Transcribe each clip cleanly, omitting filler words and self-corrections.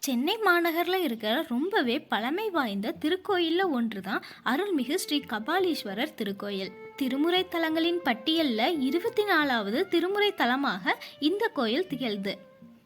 சென்னை மாநகரில் இருக்கிற ரொம்பவே பழமை வாய்ந்த திருக்கோயிலில் ஒன்று தான் அருள்மிகு ஸ்ரீ கபாலீஸ்வரர் திருக்கோயில். திருமுறை தலங்களின் பட்டியலில் 24வது திருமுறை தலமாக இந்த கோயில் திகழ்து.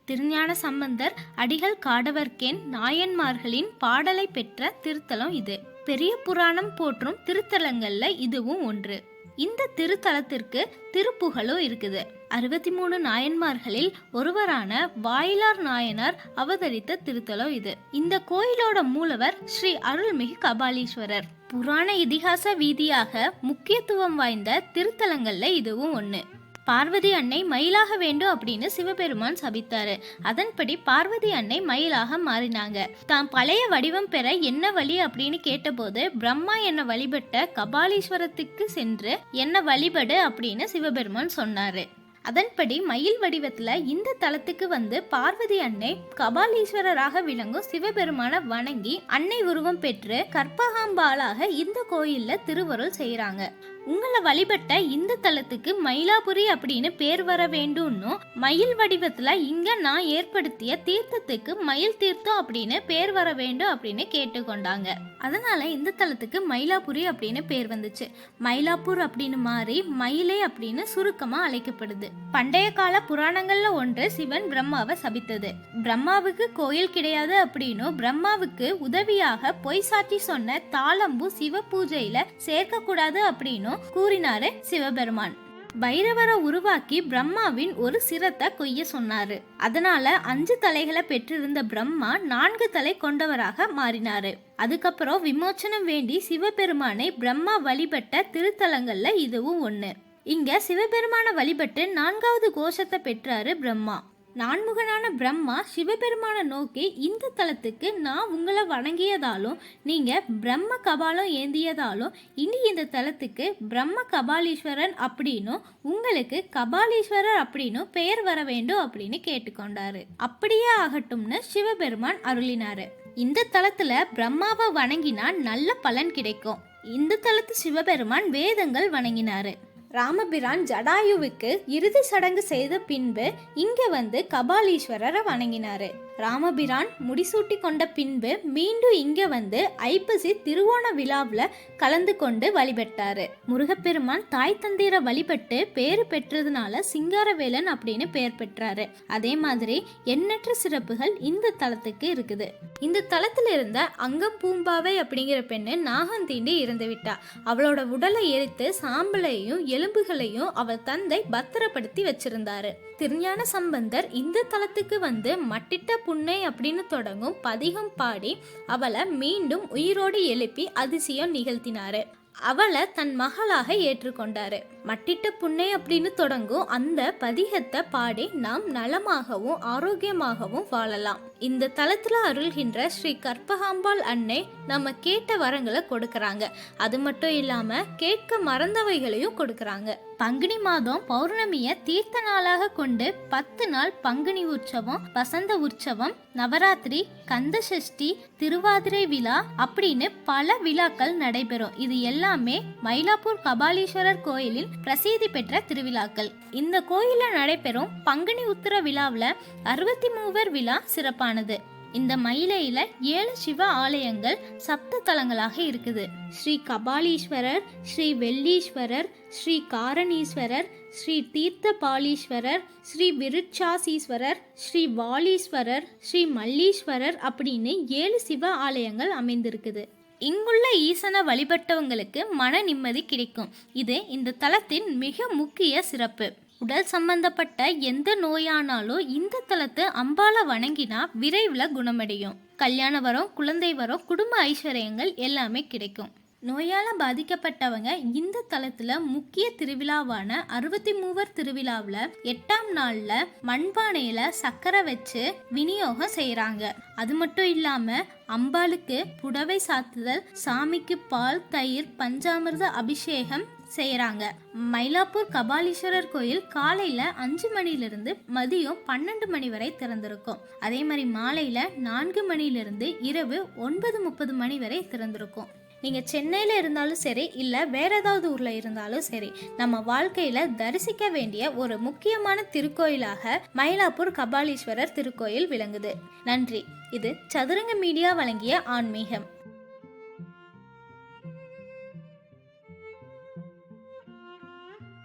திருஞான சம்பந்தர் அடிகள் காடவர்கேன் நாயன்மார்களின் பாடலை பெற்ற திருத்தலம் இது. பெரிய புராணம் போற்றும் திருத்தலங்கள்ல இதுவும் ஒன்று. இந்த திருத்தலத்திற்கு திருப்புகழும் இருக்குது. 63 நாயன்மார்களில் ஒருவரான வாயிலார் நாயனார் அவதரித்த திருத்தலம் இது. இந்த கோயிலோட மூலவர் ஸ்ரீ அருள்மிகு கபாலீஸ்வரர். புராண இதிகாச வீதியாக முக்கியத்துவம் வாய்ந்த திருத்தலங்கள்ல இதுவும் ஒன்று. பார்வதி அன்னை மயிலாக வேண்டும் அப்படின்னு சிவபெருமான் சபித்தாரு. அதன்படி பார்வதி அன்னை மயிலாக மாறினாங்க. தாம் பழைய வடிவம் பெற என்ன வழி அப்படின்னு கேட்டபோது பிரம்மா என்ன வழிபட்ட கபாலீஸ்வரத்துக்கு சென்று என்ன வழிபடு அப்படின்னு சிவபெருமான் சொன்னாரு. அதன்படி மயில் வடிவத்துல இந்த தலத்துக்கு வந்து பார்வதி அன்னை கபாலீஸ்வரராக விளங்கும் சிவபெருமான வணங்கி அன்னை உருவம் பெற்று கற்பகாம்பாளாக இந்த கோயில்ல திருவருள் செய்யறாங்க. உங்களை வழிபட்ட இந்த தலத்துக்கு மயிலாபுரி அப்படின்னு பேர் வர வேண்டும்னு மயில் வடிவத்துல இங்க நான் ஏற்படுத்திய தீர்த்தத்துக்கு மயில் தீர்த்தம் அப்படின்னு பேர் வர வேண்டும் அப்படின்னு கேட்டுக்கொண்டாங்க. அதனால இந்த தலத்துக்கு மயிலாபுரி அப்படின்னு பேர் வந்துச்சு. மயிலாப்பூர் அப்படின்னு மாறி மயிலே அப்படின்னு சுருக்கமா அழைக்கப்படுது. பண்டைய கால புராணங்கள்ல ஒன்று சிவன் பிரம்மாவை சபித்தது. பிரம்மாவுக்கு கோயில் கிடையாது அப்படின்னு பிரம்மாவுக்கு உதவியாக பொய் சாட்சி சொன்ன தாளம்பு சிவ பூஜையில சேர்க்க கூடாது அப்படின்னு கூறினாரு சிவபெருமான். பைரவரை உருவாக்கி பிரம்மாவின் ஒரு சிரத்தை கொய்ய சொன்னாரு. அதனால 5 தலைகளை பெற்றிருந்த பிரம்மா 4 தலை கொண்டவராக மாறினாரு. அதுக்கப்புறம் விமோச்சனம் வேண்டி சிவபெருமானை பிரம்மா வழிபட்ட திருத்தலங்கள்ல இதுவும் ஒண்ணு. இங்க சிவபெருமான வழிபட்டு 4வது கோஷத்தை பெற்றாரு பிரம்மா. நான்முகனான பிரம்மா சிவபெருமான நோக்கி இந்த தலத்துக்கு நான் உங்களை வணங்கியதாலும் நீங்க பிரம்ம கபாலம் ஏந்தியதாலும் இனி இந்த தலத்துக்கு பிரம்ம கபாலீஸ்வரன் அப்படின்னும் உங்களுக்கு கபாலீஸ்வரர் அப்படின்னு பெயர் வர வேண்டும் அப்படின்னு கேட்டுக்கொண்டாரு. அப்படியே ஆகட்டும்னு சிவபெருமான் அருளினாரு. இந்த தலத்துல பிரம்மாவை வணங்கினா நல்ல பலன் கிடைக்கும். இந்த தலத்து சிவபெருமான் வேதங்கள் வணங்கினாரு. ராமபிரான் ஜடாயுவுக்கு இறுதி சடங்கு செய்த பின்பு இங்க வந்து கபாலீஸ்வரரை வணங்கினாரு. ராமபிரான் முடிசூட்டி கொண்ட பின்பு மீண்டும் இங்க வந்து ஐப்பசி திருவோண விழாவில் கலந்து கொண்டு வழிபட்டாரு. முருகப்பெருமான் தாய் தந்தையரை வழிபட்டு பேரு பெற்றதுனால சிங்காரவேலன் அப்படின்னு பெயர் பெற்றாரு. அதே மாதிரி எண்ணற்ற சிறப்புகள் இந்த தலத்துக்கு இருக்குது. இந்த தலத்தில் இருந்த அங்கம் பூம்பாவை அப்படிங்கிற பெண்ணு நாகம் தீண்டி இறந்து விட்டா. அவளோட உடலை எரித்து சாம்பலையும் எலும்புகளையும் அவள் தந்தை பத்திரப்படுத்தி வச்சிருந்தாரு. திருஞான சம்பந்தர் இந்த தலத்துக்கு வந்து மட்டிட்ட புன்னை அப்படின்னு தொடங்கும் பதிகம் பாடி அவளை மீண்டும் உயிரோடு எழுப்பி அதிசயம் நிகழ்த்தினாரு. அவளை தன் மகளாக ஏற்றுக்கொண்டாரு. மட்டிட்ட புன்னை அப்படின்னு தொடங்கும் அந்த பதிகத்தை பாடி நாம் நலமாகவும் ஆரோக்கியமாகவும் வாழலாம். இந்த தலத்துல அருள்கின்ற ஸ்ரீ கற்பகாம்பாள் அன்னை நம்ம கேட்ட வரங்களை கொடுக்கறாங்க. அது மட்டும் இல்லாம கேட்க மறந்தவைகளையும் கொடுக்கறாங்க. பங்குனி மாதம் பௌர்ணமிய தீர்த்த நாளாக கொண்டு 10 நாள் பங்குனி உற்சவம், வசந்த உற்சவம், நவராத்திரி, கந்த சஷ்டி, திருவாதிரை விழா அப்படின்னு பல விழாக்கள் நடைபெறும். இது எல்லாமே மயிலாப்பூர் கபாலீஸ்வரர் கோயிலில் பிரசித்தி பெற்ற திருவிழாக்கள். இந்த கோயில நடைபெறும் பங்குனி உத்திர விழாவில் 63 விழா சிறப்பானது. இந்த மயிலையில 7 சிவ ஆலயங்கள் சப்த தலங்களாக இருக்குது. ஸ்ரீ கபாலீஸ்வரர், ஸ்ரீ வெள்ளீஸ்வரர், ஸ்ரீ காரணீஸ்வரர், ஸ்ரீ தீர்த்தபாலீஸ்வரர், ஸ்ரீ விருட்சாசீஸ்வரர், ஸ்ரீ வாலீஸ்வரர், ஸ்ரீ மல்லீஸ்வரர் அப்படின்னு 7 சிவ ஆலயங்கள் அமைந்திருக்குது. இங்குள்ள ஈசனை வழிபட்டவங்களுக்கு மன நிம்மதி கிடைக்கும். இது இந்த தலத்தின் மிக முக்கிய சிறப்பு. உடல் சம்பந்தப்பட்ட எந்த நோயானாலும் இந்த தலத்தை அம்பால வணங்கினா விரைவில் குணமடையும். கல்யாண வரம், குழந்தை வரம், குடும்ப ஐஸ்வர்யங்கள் எல்லாமே கிடைக்கும். நோயால பாதிக்கப்பட்டவங்க இந்த தலத்துல முக்கிய திருவிழாவான 63 திருவிழாவில் 8ஆம் நாள்ல மண்பானையில சக்கரை வச்சு விநியோகம் செய்யறாங்க. அது மட்டும் இல்லாம அம்பாளுக்கு புடவை சாத்துதல், சாமிக்கு பால், தயிர், பஞ்சாமிர்த அபிஷேகம் செய்யறாங்க. மயிலாப்பூர் கபாலீஸ்வரர் கோயில் காலையில 5 மணிலிருந்து மதியம் 12 மணி வரை திறந்திருக்கும். அதே மாதிரி மாலையில 4 மணிலிருந்து இரவு 9:30 மணி வரை திறந்திருக்கும். நீங்கள் சென்னையில் இருந்தாலும் சரி, இல்லை வேற ஏதாவது ஊரில் இருந்தாலும் சரி, நம்ம வாழ்க்கையில் தரிசிக்க வேண்டிய ஒரு முக்கியமான திருக்கோயிலாக மயிலாப்பூர் கபாலீஸ்வரர் திருக்கோயில் விளங்குது. நன்றி. இது சதுரங்க மீடியா வழங்கிய ஆன்மீகம்.